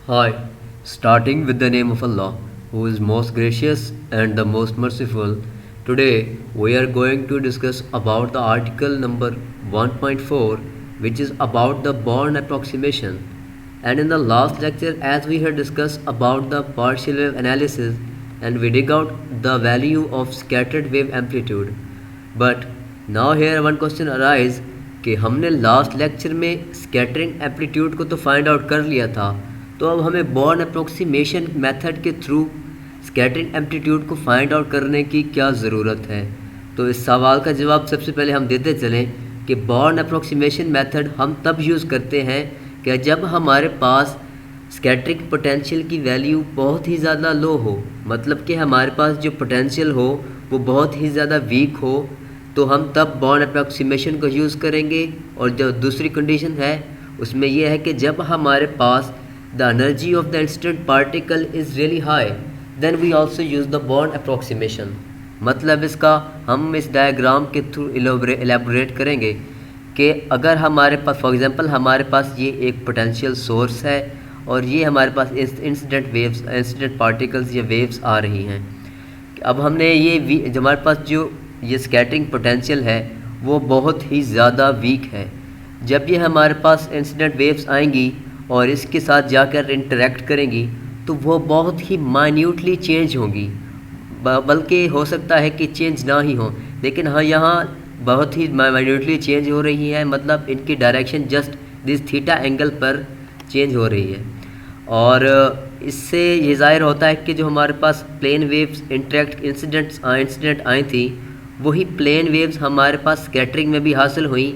Hi, starting with the name of Allah, who is most gracious and the most merciful. Today we are going to discuss about the article number 1.4, which is about the Born approximation. And in the last lecture, as we had discussed about the partial wave analysis, and we dig out the value of scattered wave amplitude. But now here one question arise कि हमने last lecture में scattering amplitude को तो find out कर लिया था, तो अब हमें बॉर्न अप्रोक्सीमेशन मेथड के थ्रू स्कैटरिंग एम्पलीट्यूड को फाइंड आउट करने की क्या ज़रूरत है। तो इस सवाल का जवाब सबसे पहले हम देते चलें कि बॉर्न अप्रोक्सीमेशन मेथड हम तब यूज़ करते हैं कि जब हमारे पास स्कैटरिंग पोटेंशियल की वैल्यू बहुत ही ज़्यादा लो हो, मतलब कि हमारे पास जो पोटेंशियल हो वो बहुत ही ज़्यादा वीक हो, तो हम तब बॉर्न अप्रॉक्सीमेशन को यूज़ करेंगे। और जो दूसरी कंडीशन है उसमें यह है कि जब हमारे पास the energy of the incident particle is really high, then we also use the Born approximation. मतलब इसका हम इस डायग्राम के थ्रू एलेबोरेट करेंगे कि अगर हमारे पास फॉर एग्जांपल हमारे पास ये एक पोटेंशियल सोर्स है और ये हमारे पास इंसिडेंट पार्टिकल्स या वेव्स आ रही हैं। अब हमने ये हमारे पास जो ये स्कैटरिंग पोटेंशियल है वो बहुत ही ज़्यादा वीक है। जब ये हमारे पास इंसिडेंट वेव्स आएंगी और इसके साथ जाकर इंटरेक्ट करेंगी तो वो बहुत ही माइन्यूटली चेंज होंगी, बल्कि हो सकता है कि चेंज ना ही हो, लेकिन हाँ यहाँ बहुत ही माइन्यूटली चेंज हो रही है। मतलब इनकी direction just this theta angle पर चेंज हो रही है। और इससे ये ज़ाहिर होता है कि जो हमारे पास प्लेन वेव्स इंसिडेंट आई थी, वही प्लेन वेव्स हमारे पास स्कैटरिंग में भी हासिल हुई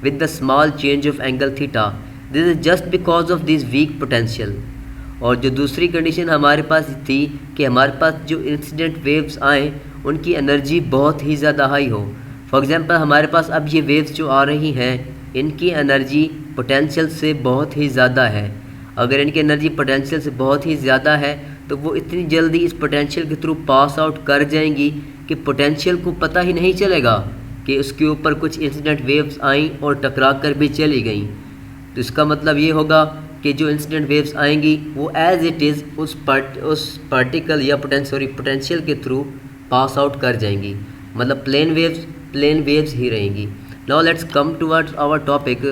with the small change of angle theta. This is just because of this weak potential. और जो दूसरी कंडीशन हमारे पास थी कि हमारे पास जो इंसिडेंट वेव्स आए उनकी एनर्जी बहुत ही ज़्यादा हाई हो। फॉर एग्ज़ाम्पल हमारे पास अब ये वेव्स जो आ रही हैं इनकी एनर्जी पोटेंशियल से बहुत ही ज़्यादा है। अगर इनकी एनर्जी पोटेंशियल से बहुत ही ज़्यादा है तो वो इतनी जल्दी इस पोटेंशियल के थ्रू पास आउट कर जाएंगी कि पोटेंशियल को पता ही नहीं चलेगा कि उसके ऊपर कुछ इंसिडेंट वेव्स आईं और टकरा कर भी चली गईं। तो इसका मतलब ये होगा कि जो इंसिडेंट वेव्स आएंगी वो एज इट इज़ उस पार्टिकल या पोटेंशियल के थ्रू पास आउट कर जाएंगी। मतलब प्लेन वेव्स ही रहेंगी। Now let's come towards our topic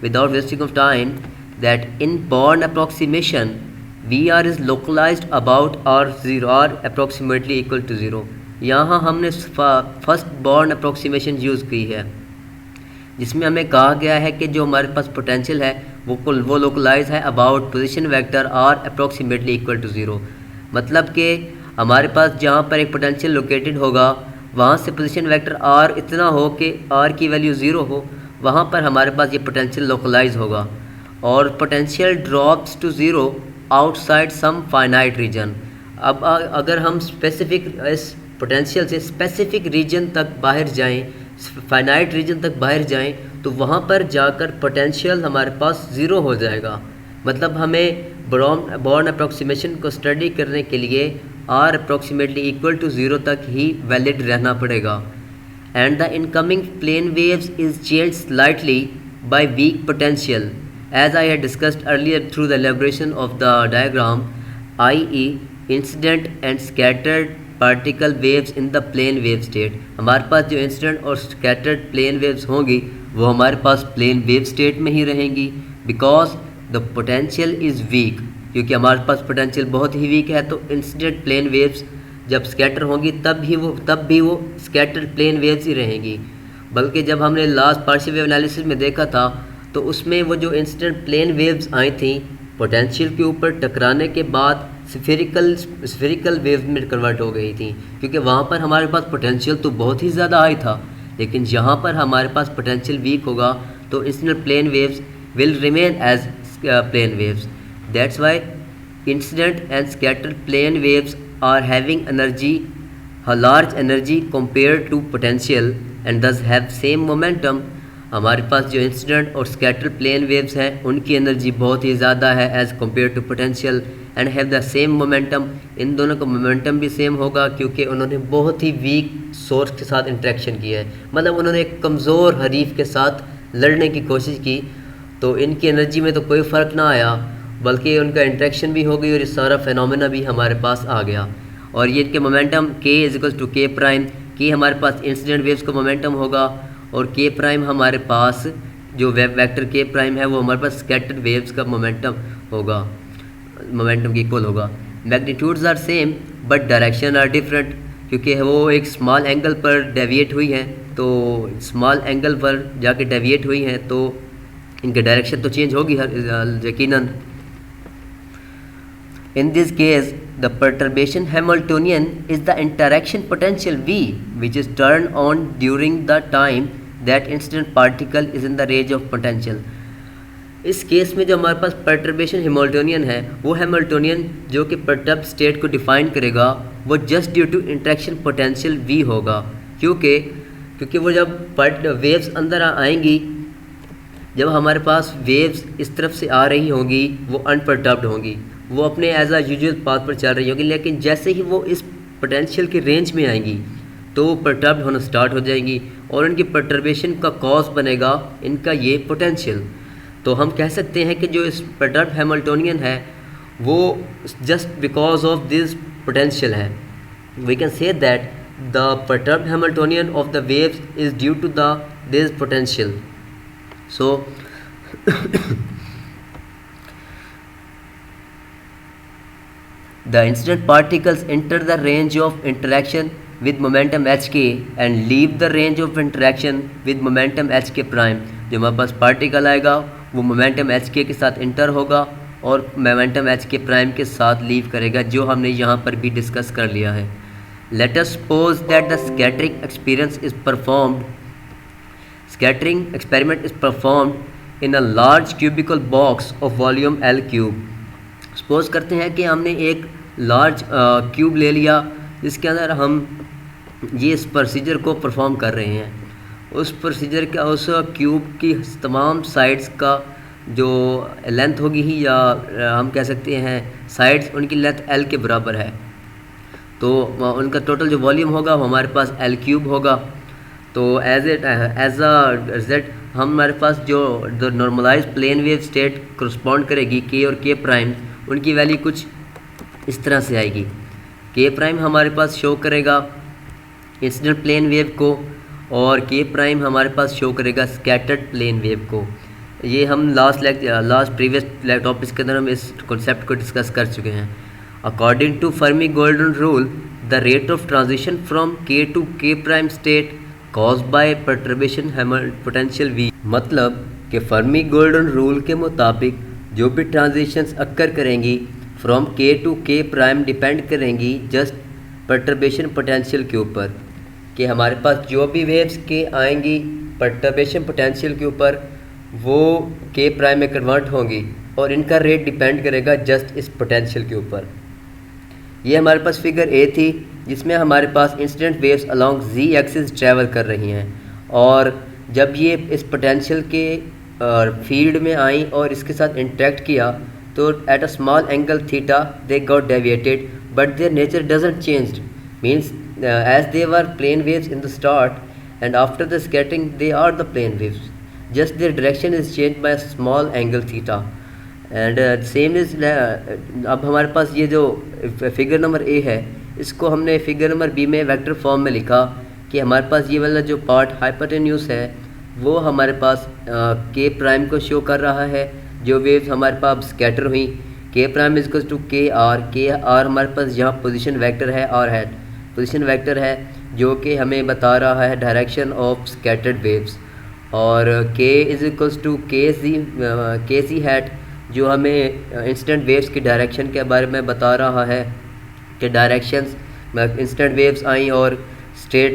without wasting of time, that in Born approximation VR is localized about R0 or approximately equal to 0। यहाँ हमने फर्स्ट बॉर्न अप्रोक्सीमेशन यूज़ की है जिसमें हमें कहा गया है कि जो हमारे पास पोटेंशियल है वो लोकलाइज है about position vector R approximately equal to 0। मतलब कि हमारे पास जहाँ पर एक पोटेंशियल लोकेटेड होगा वहाँ से पोजीशन वेक्टर R इतना हो कि R की वैल्यू 0 हो, वहाँ पर हमारे पास ये पोटेंशियल लोकलाइज होगा। और potential drops to zero outside some finite region. अब अगर हम स्पेसिफिक इस पोटेंशियल से स्पेसिफिक रीजन तक बाहर जाएं, फाइनाइट रीजन तक बाहर जाएं, तो वहाँ पर जाकर पोटेंशियल हमारे पास ज़ीरो हो जाएगा। मतलब हमें बॉर्न अप्रॉक्सीमेशन को स्टडी करने के लिए R अप्रॉक्सीमेटली इक्वल टू 0 तक ही वैलिड रहना पड़ेगा। And the incoming plane waves is change slightly by weak potential as I had discussed earlier through the elaboration of the diagram, i.e. incident and scattered particle waves in the plane wave state। हमारे पास जो incident और scattered plane waves होंगी वो हमारे पास plane wave state में ही रहेंगी because the potential is week. क्योंकि हमारे पास पोटेंशियल बहुत ही वीक है तो इंसिडेंट प्लेन वेव्स जब स्कैटर होंगी तब भी वो स्कैटर्ड प्लेन वेव्स ही रहेंगी। बल्कि जब हमने लास्ट पार्शियल वेव एनालिसिस में देखा था तो उसमें वो जो इंसिडेंट प्लेन वेव्स आई थी पोटेंशियल के ऊपर टकराने के बाद स्फेरिकल वेव में कन्वर्ट हो गई थी। क्योंकि वहाँ पर हमारे पास पोटेंशियल तो बहुत ही ज़्यादा हाई था, लेकिन जहाँ पर हमारे पास पोटेंशियल वीक होगा तो incident plane waves will remain as plane waves. That's why incident and scattered plane waves are having energy large energy compare to potential and thus have same momentum. हमारे पास जो इंसिडेंट और scatter plane waves हैं उनकी energy बहुत ही ज़्यादा है as compared to potential and have the same momentum. इन दोनों का मोमेंटम भी सेम होगा क्योंकि उन्होंने बहुत ही वीक सोर्स के साथ इंटरेक्शन किया है। मतलब उन्होंने एक कमज़ोर हरीफ के साथ लड़ने की कोशिश की तो इनकी एनर्जी में तो कोई फ़र्क ना आया बल्कि उनका इंट्रैक्शन भी हो गई और ये सारा फिनोमेना भी हमारे पास आ गया। और ये इनके momentum k is equal to k prime, k हमारे पास इंसिडेंट वेव्स का मोमेंटम होगा और के प्राइम हमारे पास जो वेक्टर के प्राइम है वो हमारे पास स्कैटर्ड वेव्स का मोमेंटम होगा, मोमेंटम की इक्वल होगा। Magnitudes are same but direction are different, क्योंकि वो एक स्मॉल एंगल पर डेविएट हुई हैं, तो स्मॉल एंगल पर जाके डेविएट हुई हैं तो इनकी डायरेक्शन तो चेंज होगी यकीनन। In this case, the perturbation Hamiltonian is the interaction potential V, which is turned on during the time that incident particle is in the range of potential. इस केस में जो हमारे पास perturbation Hamiltonian है, वो Hamiltonian जो कि perturbed state को define करेगा, वो just due to interaction potential V होगा, क्योंकि वो जब waves अंदर आएंगी, जब हमारे पास वेव्स इस तरफ से आ रही होंगी वो अनपर्टर्ब्ड होंगी, वो अपने एज आ यूजुअल पाथ पर चल रही होगी, लेकिन जैसे ही वो इस पोटेंशियल के रेंज में आएंगी तो वो पर्टर्ब्ड होना स्टार्ट हो जाएंगी और उनकी पर्टर्बेशन का कॉज बनेगा इनका ये पोटेंशियल। तो हम कह सकते हैं कि जो इस पर्टर्ब्ड हैमिल्टोनियन है वो just because of this potential है। We can say that the perturbed Hamiltonian of the waves is due to the this potential. So the incident particles enter the range of interaction with momentum hk and leave the range of interaction with momentum hk prime। जो हमारे पास particle आएगा वो momentum hk के साथ inter होगा और momentum hk prime के साथ लीव करेगा, जो हमने यहाँ पर भी डिस्कस कर लिया है। Let us suppose that the scattering experience is performed Scattering experiment is performed in a large cubical box of volume L cube। Suppose करते हैं कि हमने एक लार्ज क्यूब ले लिया जिसके अंदर हम ये इस प्रोसीजर को परफॉर्म कर रहे हैं। उस प्रोसीजर का उस क्यूब की तमाम साइड्स का जो लेंथ होगी ही या हम कह सकते हैं साइड्स, उनकी लेंथ L के बराबर है, तो उनका टोटल जो वॉल्यूम होगा वो हमारे पास L क्यूब होगा। तो एज अ रिजल्ट हमारे पास जो normalize plane wave state correspond करेगी के और के प्राइम, उनकी वैल्यू कुछ इस तरह से आएगी। के प्राइम हमारे पास शो करेगा इंसिडेंट प्लेन वेव को और के प्राइम हमारे पास शो करेगा स्कैटर्ड प्लेन वेव को। ये हम लास्ट प्रीवियस टॉपिक्स के अंदर हम इस कॉन्सेप्ट को डिस्कस कर चुके हैं। According to Fermi golden rule the rate of transition from k to k prime state cause by perturbation potential V। मतलब कि फर्मी गोल्डन रूल के मुताबिक जो भी ट्रांजिशंस अक्कर करेंगी from k to k prime depend करेंगी just perturbation potential के ऊपर, कि हमारे पास जो भी वेव्स के आएंगी पर्टर्बेशन पोटेंशियल के ऊपर वो के प्राइम में कन्वर्ट होंगी और इनका रेट डिपेंड करेगा जस्ट इस पोटेंशियल के ऊपर। ये हमारे पास फिगर ए थी जिसमें हमारे पास incident waves along z axis travel कर रही हैं और जब ये इस पोटेंशियल के फील्ड में आई और इसके साथ इंटरेक्ट किया तो at a small angle theta they got deviated but their nature doesn't changed, means as they were plane waves in the start and after the scattering they are the plane waves, just their direction is change by small angle theta and same is. अब हमारे पास ये जो figure number A है इसको हमने figure number B में vector form में लिखा कि हमारे पास ये वाला जो पार्ट हाइपोटेन्यूस है वो हमारे पास के प्राइम को शो कर रहा है। जो वेव्स हमारे पास स्कैटर हुई के प्राइम इज टू के आर हमारे पास यहाँ पोजीशन वेक्टर है और है पोजीशन वेक्टर है जो कि हमें बता रहा है डायरेक्शन ऑफ स्कैटर्ड वेव्स, और के इज इक्वल्स टू के सी हैट जो हमें इंस्टेंट वेव्स की डायरेक्शन के बारे में बता रहा है कि डायरेक्शंस इंस्टेंट वेव्स आई और स्ट्रेट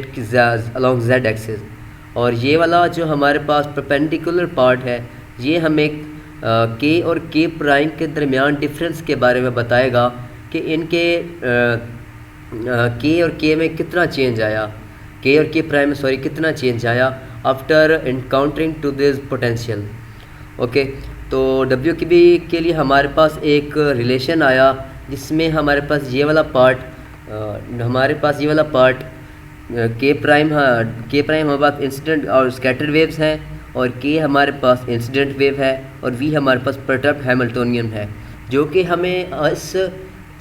अलोंग z एक्सिस। और ये वाला जो हमारे पास परपेंडिकुलर पार्ट है ये हमें के और के प्राइम के दरमियान डिफरेंस के बारे में बताएगा कि इनके के और के में कितना चेंज आया, के और के प्राइम में कितना चेंज आया after encountering to this potential. Okay, तो डब्ल्यू के लिए हमारे पास एक रिलेशन आया जिसमें हमारे पास ये वाला पार्ट के प्राइम हमारे पास इंसिडेंट और स्कैटर्ड वेव्स हैं और के हमारे पास इंसिडेंट वेव है और वी हमारे पास परटर्ब्ड हैमिल्टोनियन है। जो कि हमें इस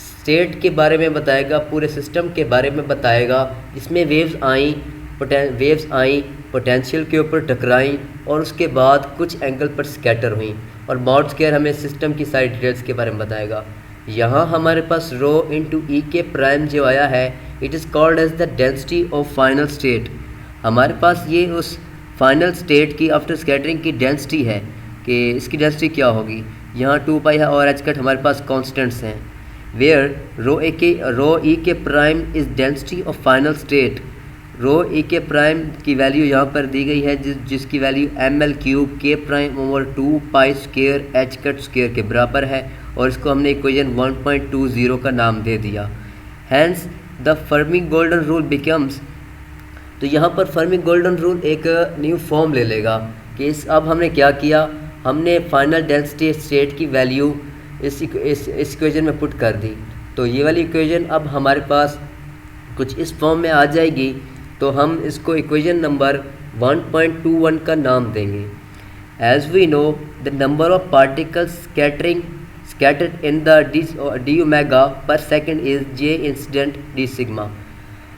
स्टेट के बारे में बताएगा, पूरे सिस्टम के बारे में बताएगा, जिसमें वेव्स आई, पोटेंशियल के ऊपर टकराई और उसके बाद कुछ एंगल पर स्कैटर हुई, और मॉड स्क्वायर हमें सिस्टम की सारी डिटेल्स के बारे में बताएगा। यहाँ हमारे पास रो इंटू ई के प्राइम जो आया है, it is called as the density of final state. हमारे पास ये उस फाइनल स्टेट की आफ्टर स्कैटरिंग की डेंसिटी है कि इसकी डेंसिटी क्या होगी। यहाँ 2 पाई है और एच कट हमारे पास कॉन्स्टेंट्स हैं। Where rho E k prime is density of final state. Rho E k prime की वैल्यू यहाँ पर दी गई है, जिसकी वैल्यू ml³ के prime over 2 pi square H cut square के बराबर है, और इसको हमने इक्वेशन 1.20 का नाम दे दिया। Hence the Fermi golden rule becomes, तो यहाँ पर फर्मी गोल्डन रूल एक न्यू फॉर्म ले लेगा कि अब हमने क्या किया, हमने फाइनल डेंसिटी स्टेट की वैल्यू इस इक्वेशन में पुट कर दी। तो ये वाली इक्वेशन अब हमारे पास कुछ इस फॉर्म में आ जाएगी। तो हम इसको इक्वेशन नंबर 1.21 का नाम देंगे। As we know the number of particles scattered in the d omega per second is j incident d sigma.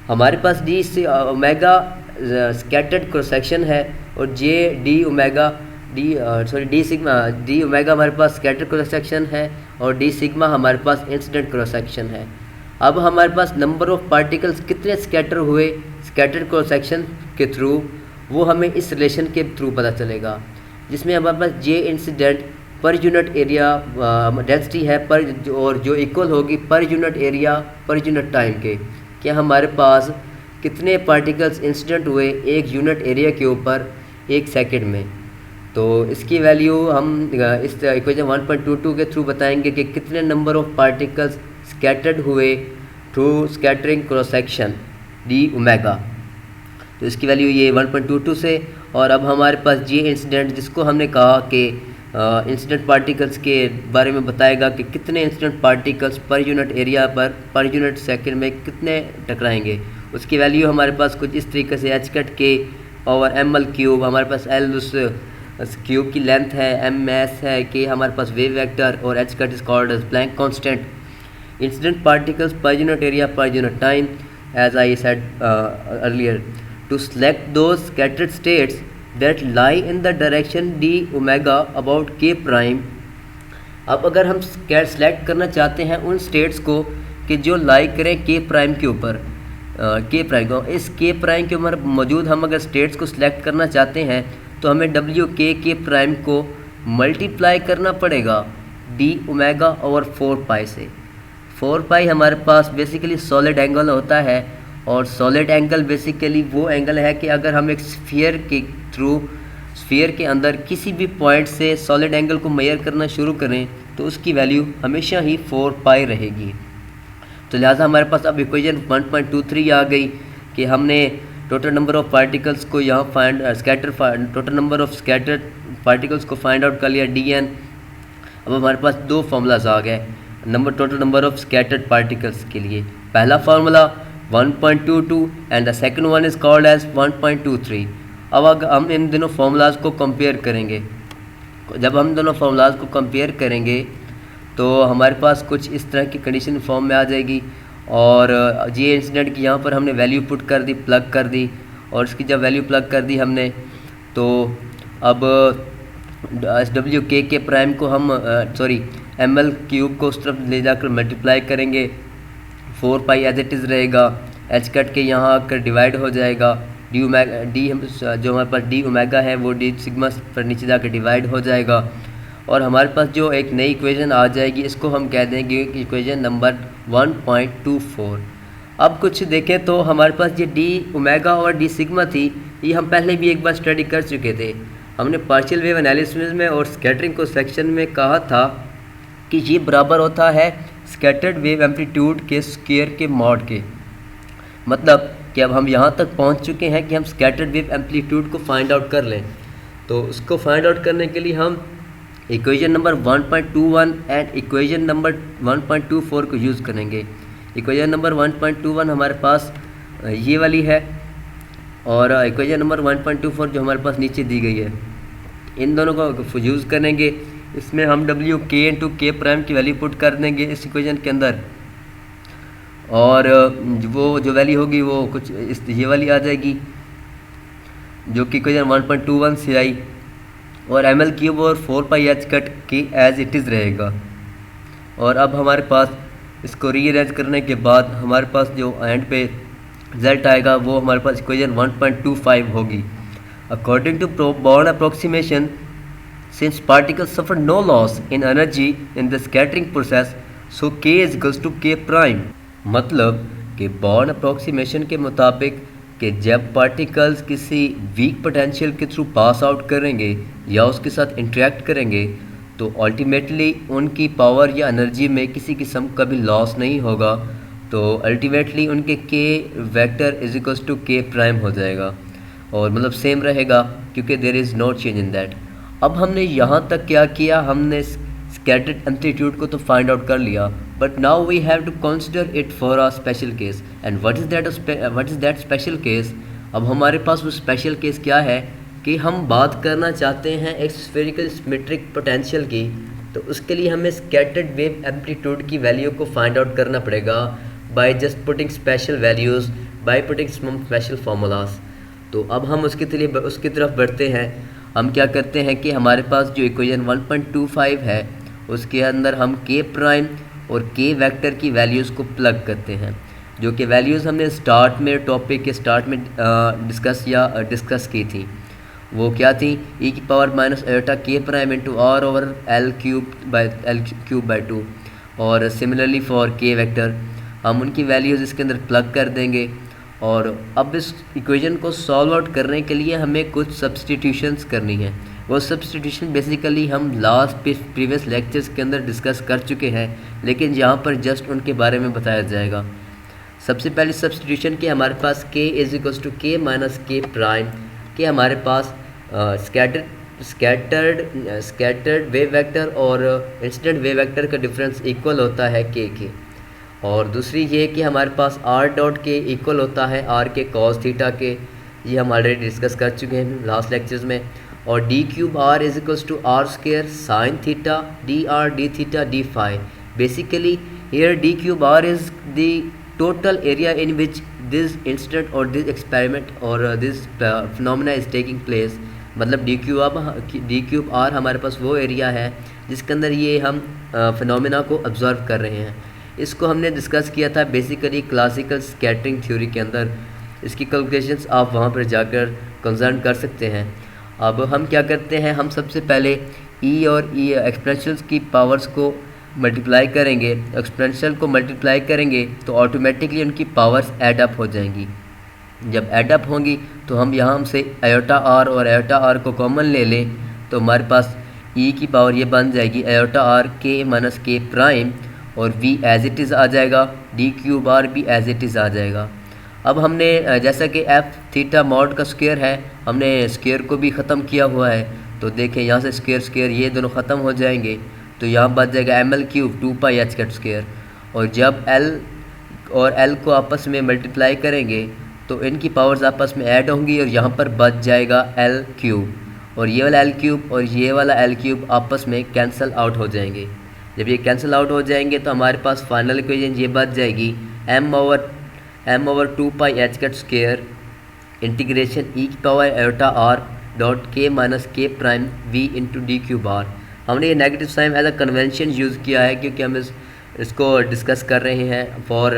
हमारे पास d omega scattered cross section है और d ओमेगा हमारे पास स्कैटर्ड क्रॉस सेक्शन है और d सिग्मा हमारे पास इंसिडेंट क्रॉस सेक्शन है। अब हमारे पास नंबर ऑफ पार्टिकल्स कितने स्कैटर हुए स्कैटर्ड क्रॉस सेक्शन के थ्रू, वो हमें इस रिलेशन के थ्रू पता चलेगा, जिसमें हमारे पास j incident per unit area density है और जो इक्वल होगी per unit area per unit time के। क्या हमारे पास कितने पार्टिकल्स इंसिडेंट हुए एक यूनिट एरिया के ऊपर 1 सेकंड में। तो इसकी वैल्यू हम इस इक्वेशन 1.22 के थ्रू बताएंगे कि कितने नंबर ऑफ पार्टिकल्स स्कैटर्ड हुए through scattering cross section d omega. तो इसकी वैल्यू ये 1.22 से, और अब हमारे पास j इंसिडेंट, जिसको हमने कहा कि इंसिडेंट पार्टिकल्स के बारे में बताएगा कि कितने incident particles per unit area per unit second में कितने टकराएंगे। उसकी वैल्यू हमारे पास कुछ इस तरीके से h कट के ओवर ml³ हमारे पास l उस क्यूब की लेंथ है, ms है कि हमारे पास वेव वेक्टर, और h cut is called as Planck constant. Incident particles per unit area per unit time, as I said earlier, to select those scattered states that lie in the direction d omega about k prime। अब अगर हम select करना चाहते हैं उन states को कि जो लाई करें k प्राइम के ऊपर, k प्राइम को, इस k प्राइम के ऊपर मौजूद हम अगर स्टेट्स को सिलेक्ट करना चाहते हैं तो हमें k प्राइम को मल्टीप्लाई करना पड़ेगा d ओमेगा ओवर 4 पाई से। 4 पाई हमारे पास बेसिकली सॉलिड एंगल होता है, और सॉलिड एंगल बेसिकली वो एंगल है कि अगर हम एक स्फीयर के थ्रू स्फीयर के अंदर किसी भी पॉइंट से सॉलिड एंगल को मेजर करना शुरू करें तो उसकी वैल्यू हमेशा ही 4 पाई रहेगी। तो लिहाजा हमारे पास अब इक्वेशन 1.23 आ गई कि हमने टोटल नंबर ऑफ पार्टिकल्स को यहाँ total number of scattered particles को फाइंड आउट कर लिया dn। अब हमारे पास 2 फार्मूलाज आ गए total number of scattered particles के लिए। पहला formula 1.22 and the second one is called as 1.23। अब अगर हम इन दोनों फार्मूलाज को कंपेयर करेंगे, जब हम दोनों फार्मूलाज को कंपेयर करेंगे तो हमारे पास कुछ इस तरह की कंडीशन फॉर्म में आ जाएगी, और ये इंसिडेंट की यहाँ पर हमने वैल्यू पुट कर दी, प्लग कर दी, और इसकी जब वैल्यू प्लग कर दी हमने तो अब के प्राइम को हम ml³ को उस तरफ ले जाकर मल्टीप्लाई करेंगे, 4 पाई एज इट इज़ रहेगा, एच कट के यहाँ आकर डिवाइड हो जाएगा, डी जो हमारे पास डी ओमेगा है वो डी सिग्मा पर नीचे जाकर डिवाइड हो जाएगा, और हमारे पास जो एक नई इक्वेशन आ जाएगी इसको हम कह देंगे इक्वेशन नंबर 1.24। अब कुछ देखें तो हमारे पास ये डी ओमेगा और डी सिग्मा थी, ये हम पहले भी एक बार स्टडी कर चुके थे। हमने पार्शियल वेव एनालिसिस में और स्कैटरिंग को सेक्शन में कहा था कि ये बराबर होता है स्कैटर्ड वेव एम्पलीट्यूड के स्क्वायर के मॉड के। मतलब कि अब हम यहाँ तक पहुँच चुके हैं कि हम स्कैटर्ड वेव एम्पलीट्यूड को फाइंड आउट कर लें। तो उसको फाइंड आउट करने के लिए हम equation number 1.21 and equation number 1.24 को यूज़ करेंगे। इक्वेशन नंबर 1.21 हमारे पास ये वाली है, और इक्वेशन नंबर 1.24 जो हमारे पास नीचे दी गई है, इन दोनों को यूज़ करेंगे। इसमें हम डब्ल्यू के इंटू के प्राइम की वैल्यू पुट कर देंगे इस इक्वेशन के अंदर, और वो जो वैल्यू होगी वो कुछ इस ये वाली आ जाएगी जो कि इक्वेशन 1.21 से आई, और एम एल क्यूब और 4 पाई एच कट के एज इट इज़ रहेगा। और अब हमारे पास इसको रीअरेंज करने के बाद हमारे पास जो एंड पे रिजल्ट आएगा वो हमारे पास इक्वेशन 1.25 होगी। According to Born approximation, since particles suffer no loss in energy in the scattering process, so k is equals to k prime। मतलब कि बॉर्न अप्रोक्सीमेशन के मुताबिक कि जब पार्टिकल्स किसी वीक पोटेंशियल के थ्रू पास आउट करेंगे या उसके साथ इंटरेक्ट करेंगे तो अल्टीमेटली उनकी पावर या एनर्जी में किसी किस्म का भी लॉस नहीं होगा, तो अल्टीमेटली उनके k vector is equals to k prime हो जाएगा, और मतलब सेम रहेगा क्योंकि there is no change in that. अब हमने यहाँ तक क्या किया, हमने स्कैटर्ड एम्पलीट्यूड को तो फाइंड आउट कर लिया, but now we have to consider it for a special case. And what is that special case? अब हमारे पास वो स्पेशल केस क्या है कि हम बात करना चाहते हैं एक स्फेरिकल सिमेट्रिक पोटेंशियल की, तो उसके लिए हमें स्कैटर्ड वेव एम्पलीट्यूड की वैल्यू को फाइंड आउट करना पड़ेगा by just putting special values, by putting some special formulas. तो अब हम उसकी तरफ बढ़ते हैं। हम क्या करते हैं कि हमारे पास जो इक्वेशन 1.25 है उसके अंदर हम के प्राइम और के वेक्टर की वैल्यूज़ को प्लग करते हैं, जो कि वैल्यूज़ हमने स्टार्ट में टॉपिक के स्टार्ट में डिस्कस की थी। वो क्या थी? ई की power minus eta k prime into r over l cube by 2, और सिमिलरली फॉर के वेक्टर हम उनकी वैल्यूज़ इसके अंदर प्लग कर देंगे। और अब इस इक्वेशन को सॉल्व आउट करने के लिए हमें कुछ सब्सटीट्यूशंस करनी है। वो सब्सटीट्यूशन बेसिकली हम प्रीवियस लेक्चर्स के अंदर डिस्कस कर चुके हैं, लेकिन यहाँ पर जस्ट उनके बारे में बताया जाएगा। सबसे पहली सब्सटीट्यूशन कि हमारे पास k इज इक्वल्स टू के माइनस के प्राइम, कि हमारे पास स्कैटर्ड वेव वेक्टर और इंसिडेंट वेव वेक्टर का डिफरेंस इक्वल होता है k के। और दूसरी ये कि हमारे पास r डॉट के इक्वल होता है r के कॉस थीटा के, ये हम ऑलरेडी डिस्कस कर चुके हैं लास्ट लेक्चर्स में। और d cube r is equals to r square sine theta d r d theta d phi. Basically here d cube r is the total area in which this incident और this experiment और this phenomena is taking place. मतलब d cube r हमारे पास वो area है जिसके अंदर ये हम फिनोमेना को ऑब्जर्व कर रहे हैं। इसको हमने डिस्कस किया था बेसिकली क्लासिकल स्कैटरिंग थ्योरी के अंदर। इसकी कैलकुलेशंस आप वहाँ पर जाकर कंसर्न कर सकते हैं। अब हम क्या करते हैं, हम सबसे पहले ई और ई एक्सपोनेंशियल्स की पावर्स को मल्टीप्लाई करेंगे। एक्सपोनेंशियल को मल्टीप्लाई करेंगे तो ऑटोमेटिकली उनकी पावर्स ऐड अप हो जाएंगी। जब ऐड अप होंगी तो हम यहाँ से आयोटा आर और आयोटा आर को कॉमन ले लें तो हमारे पास ई की पावर ये बन जाएगी आयोटा आर के माइनस के प्राइम, और v एज इट इज़ आ जाएगा, डी क्यूब आर भी एज इट इज़ आ जाएगा। अब हमने जैसा कि एफ थीटा मॉड का स्क्वायर है, हमने स्क्वायर को भी ख़त्म किया हुआ है, तो देखें यहाँ से स्क्वायर ये दोनों ख़त्म हो जाएंगे, तो यहाँ बच जाएगा M L cube 2 pi h cut square. और जब एल और एल को आपस में मल्टीप्लाई करेंगे तो इनकी पावर्स आपस में ऐड होंगी और यहाँ पर बच जाएगा एल क्यूब, और ये वाला एल क्यूब और ये वाला एल क्यूब आपस में कैंसिल आउट हो जाएंगे। जब ये कैंसिल आउट हो जाएंगे तो हमारे पास फाइनल इक्वेशन ये बच जाएगी m over 2 pi h cut square integration e की power iota r dot k minus k prime v into d cube r. हमने ये negative sign as a convention use किया है क्योंकि हम इसको डिस्कस कर रहे हैं for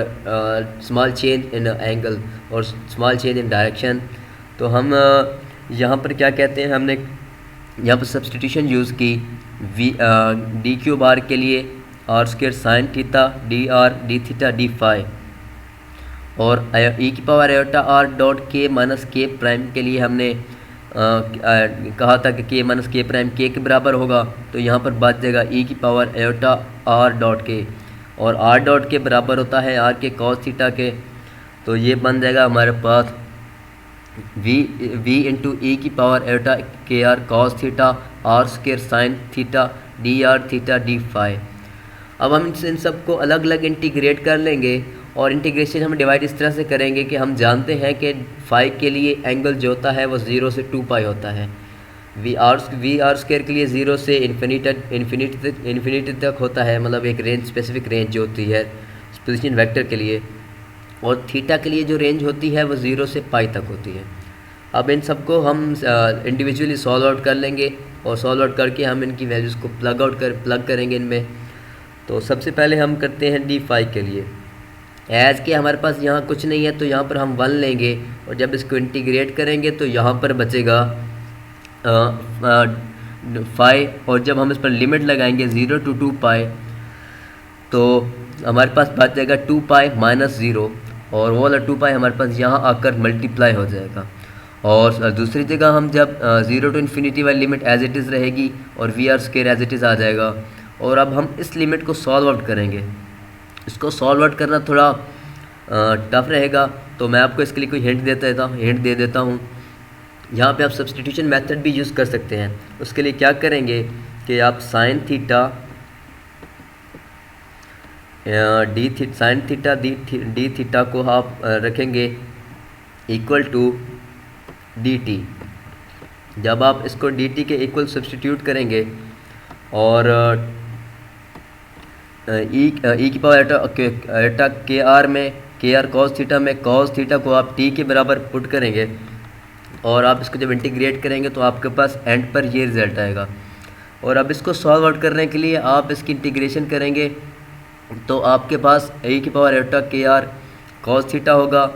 small change in angle और स्मॉल चेंज इन डायरेक्शन। तो हम यहाँ पर क्या कहते हैं, हमने यहाँ पर सब्सटीट्यूशन यूज़ की डी क्यूब आर के लिए r square sine theta d r d theta d phi, और ई की power iota r dot k minus k prime के लिए हमने कहा था कि के माइनस के प्राइम के बराबर होगा, तो यहाँ पर बच जाएगा ई की पावर आयोटा आर डॉट के, और आर डॉट के बराबर होता है आर के कॉस थीटा के, तो ये बन जाएगा हमारे पास v इंटू ई की power iota k r cos theta r square sine theta d r theta d phi. अब हम इन सबको अलग अलग इंटीग्रेट कर लेंगे, और इंटीग्रेशन हम डिवाइड इस तरह से करेंगे कि हम जानते हैं कि फाई के लिए एंगल जो होता है वो 0 से 2 पाई होता है। वी आर स्क्वायर के लिए 0 से इन्फिनिटी तक होता है, मतलब एक रेंज, स्पेसिफिक रेंज जो होती है पोजीशन वेक्टर के लिए। और थीटा के लिए जो रेंज होती है वो 0 से पाई तक होती है। अब इन सबको हम इंडिविजुअली सॉल्व आउट कर लेंगे, और सॉल्व आउट करके हम इनकी वैल्यूज़ को प्लग करेंगे इनमें। तो सबसे पहले हम करते हैं डी फाई के लिए। एज के हमारे पास यहाँ कुछ नहीं है तो यहाँ पर हम 1 लेंगे, और जब इसको इंटीग्रेट करेंगे तो यहाँ पर बचेगा 5, और जब हम इस पर लिमिट लगाएंगे 0 to 2 पाई तो हमारे पास बच जाएगा 2 पाई माइनस 0, और वो वाला 2 पाई हमारे पास यहाँ आकर मल्टीप्लाई हो जाएगा। और दूसरी जगह हम जब 0 to इन्फिनिटी वाली लिमिट एज इट इज़ रहेगी और V r square as it is आ जाएगा। और अब हम इस लिमिट को सॉल्व आउट करेंगे। इसको सॉल्व आउट करना थोड़ा टफ रहेगा, तो मैं आपको इसके लिए कोई हिंट दे देता हूँ। यहाँ पे आप सब्स्टिट्यूशन मेथड भी यूज़ कर सकते हैं। उसके लिए क्या करेंगे कि आप साइन थीटा डी थीटा को आप रखेंगे इक्वल टू डी टी। जब आप इसको डी टी के इक्वल सब्स्टिट्यूट करेंगे और ई की पावर एटा के आर में के आर कॉस थीटा को आप टी के बराबर पुट करेंगे, और आप इसको जब इंटीग्रेट करेंगे तो आपके पास एंड पर ये रिज़ल्ट आएगा। और अब इसको सॉल्व आउट करने के लिए आप इसकी इंटीग्रेशन करेंगे तो आपके पास ए की पावर एटा के आर कॉस थीटा होगा।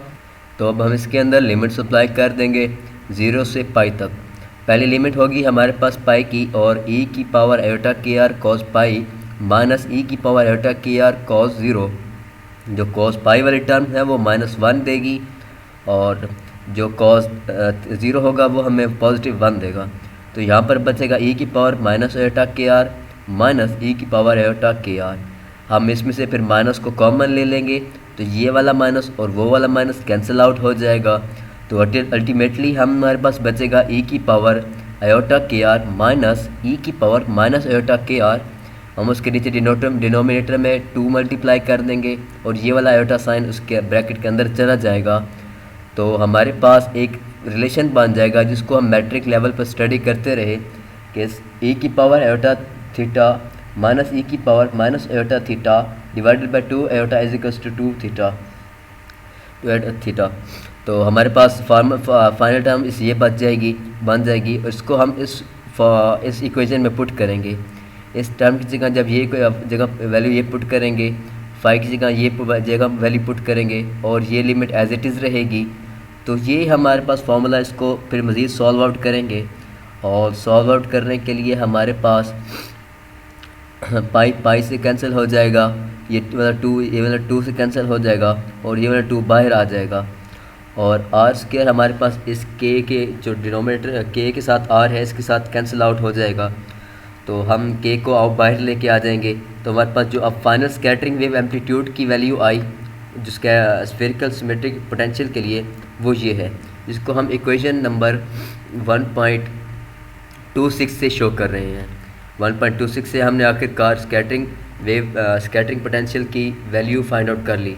तो अब हम इसके अंदर लिमिट सप्लाई कर देंगे 0 से पाई तक। पहली लिमिट होगी हमारे पास पाई की, और ई की पावर एटा के r cos pi minus e की पावर एटा के आर कॉस 0। जो कॉस पाई वाली टर्म है वो -1 देगी, और जो कॉस 0 होगा वो हमें पॉजिटिव 1 देगा। तो यहाँ पर बचेगा ई की पावर माइनस एटा के आर माइनस ई की पावर एटा के आर। हम इसमें से फिर माइनस को कॉमन ले लेंगे, तो ये वाला माइनस और वो वाला माइनस कैंसिल आउट हो जाएगा। तो अल्टीमेटली हमारे पास बचेगा ई की power iota k are minus e की power minus iota k are. हम उसके नीचे डिनोमिनेटर में 2 मल्टीप्लाई कर देंगे, और ये वाला आयोटा साइन उसके ब्रैकेट के अंदर चला जाएगा। तो हमारे पास एक रिलेशन बन जाएगा जिसको हम मैट्रिक लेवल पर स्टडी करते रहे कि ई की power iota theta minus e की power minus iota theta divided by 2 iota is equals to 2 theta. तो हमारे पास फाइनल टर्म ये बन जाएगी, और इसको हम इस इक्वेशन में पुट करेंगे। इस टर्म की जगह जब ये जगह वैल्यू ये पुट करेंगे, फाई की जगह ये जगह वैल्यू पुट करेंगे, और ये लिमिट एज इट इज़ रहेगी। तो ये हमारे पास फार्मूला, इसको फिर मज़ीद सॉल्व आउट करेंगे, और सॉल्व आउट करने के लिए हमारे पास पाई से कैंसिल हो जाएगा, ये वाला 2 से कैंसिल हो जाएगा, और ये वाला 2 बाहर आ जाएगा। और आर स्क्वायर हमारे पास इस के जो डिनोमिनेटर के के साथ आर है इसके साथ कैंसिल आउट हो जाएगा। तो हम के को बाहर लेके आ जाएंगे, तो हमारे पास जो अब फाइनल स्कैटरिंग वेव एम्पलीट्यूड की वैल्यू आई जिसका स्फेरिकल सिमेट्रिक पोटेंशियल के लिए, वो ये है, जिसको हम इक्वेशन नंबर 1.26 से शो कर रहे हैं। 1.26 से हमने आखिरकार स्कैटरिंग पोटेंशियल की वैल्यू फाइंड आउट कर ली।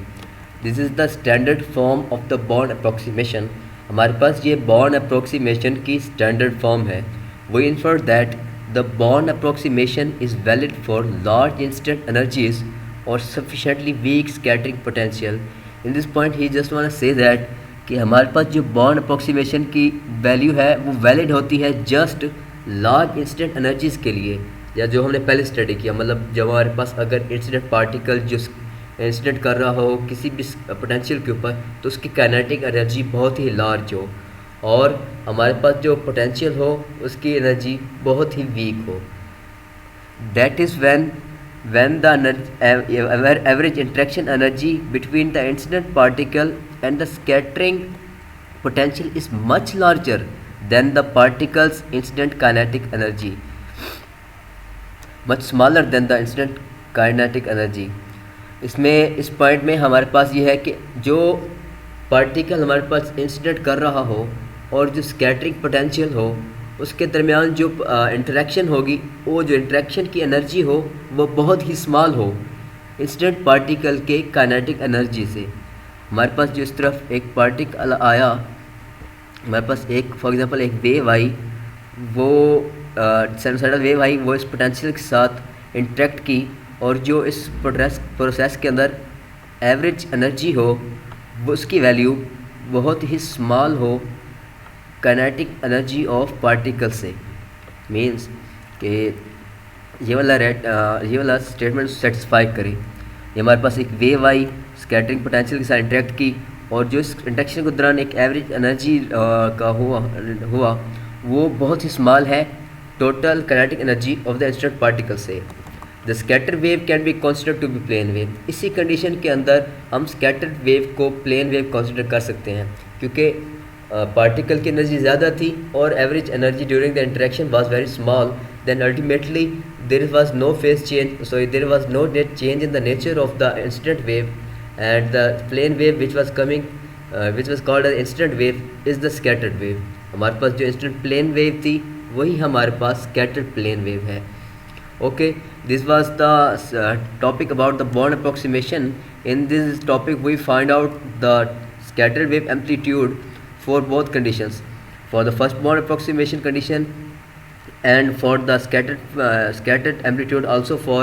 This is the standard form of the Born approximation. हमारे पास ये बॉर्न अप्रोक्सीमेशन की स्टैंडर्ड फॉर्म है। We infer that the Born approximation is valid for large instant energies और sufficiently weak scattering potential. In this point he just want to say that कि हमारे पास जो बॉर्न अप्रोक्सीमेशन की value है वो वैलिड होती है जस्ट लार्ज इंस्टेंट एनर्जीज़ के लिए, या जो हमने पहले स्टडी किया, मतलब जब हमारे पास अगर इंसिडेंट पार्टिकल जो इंसिडेंट कर रहा हो किसी भी पोटेंशियल के ऊपर, तो उसकी काइनेटिक एनर्जी बहुत ही लार्ज हो, और हमारे पास जो पोटेंशियल हो उसकी एनर्जी बहुत ही वीक हो। That is when the average interaction energy between the incident particle and the scattering potential is much larger than the particle's incident kinetic energy, much smaller than the incident kinetic energy. इसमें इस point में हमारे पास ये है कि जो particle हमारे पास इंसिडेंट कर रहा हो और जो स्कैटरिंग पोटेंशियल हो उसके दरमियान जो इंटरेक्शन होगी, वो जो इंटरेक्शन की एनर्जी हो वो बहुत ही स्मॉल हो इंसिडेंट पार्टिकल के काइनेटिक एनर्जी से। हमारे पास जो इस तरफ एक पार्टिकल आया, हमारे पास एक फॉर एग्जांपल एक वेव आई, वो साइनसॉइडल वेव आई वो इस पोटेंशियल के साथ इंटरेक्ट की, और जो इस प्रोसेस के अंदर एवरेज एनर्जी हो वो उसकी वैल्यू बहुत ही स्मॉल हो काइनेटिक एनर्जी ऑफ पार्टिकल से। मीन्स कि ये वाला स्टेटमेंट सेटिस्फाई करे। ये हमारे पास एक वेव आई, स्कैटरिंग पोटेंशियल के साथ इंटरेक्ट की, और जो इस इंटरेक्शन के दौरान एक एवरेज एनर्जी का हुआ वो बहुत ही स्मॉल है total kinetic energy of the instant particle से। The scatter wave can be considered to be plane wave. इसी कंडीशन के अंदर हम स्कैटर्ड वेव को प्लेन वेव कंसिडर कर सकते हैं, क्योंकि पार्टिकल की एनर्जी ज़्यादा थी और average energy during the interaction was very small, then ultimately there was no phase change, so there was no net change in the nature of the incident wave, and the plane wave which was coming, which was called as incident wave, is the scattered wave. हमारे पास जो instant plane wave थी वही हमारे पास scattered plane wave है। Okay, this was the topic about the Born approximation. In this topic we find out the scattered wave amplitude for both conditions, for the first Born approximation condition and for the scattered amplitude, also for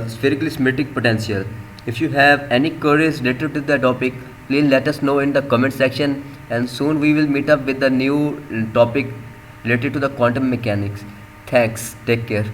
spherically symmetric potential. If you have any queries related to the topic, please let us know in the comment section, and soon we will meet up with the new topic related to the quantum mechanics. Thanks, take care.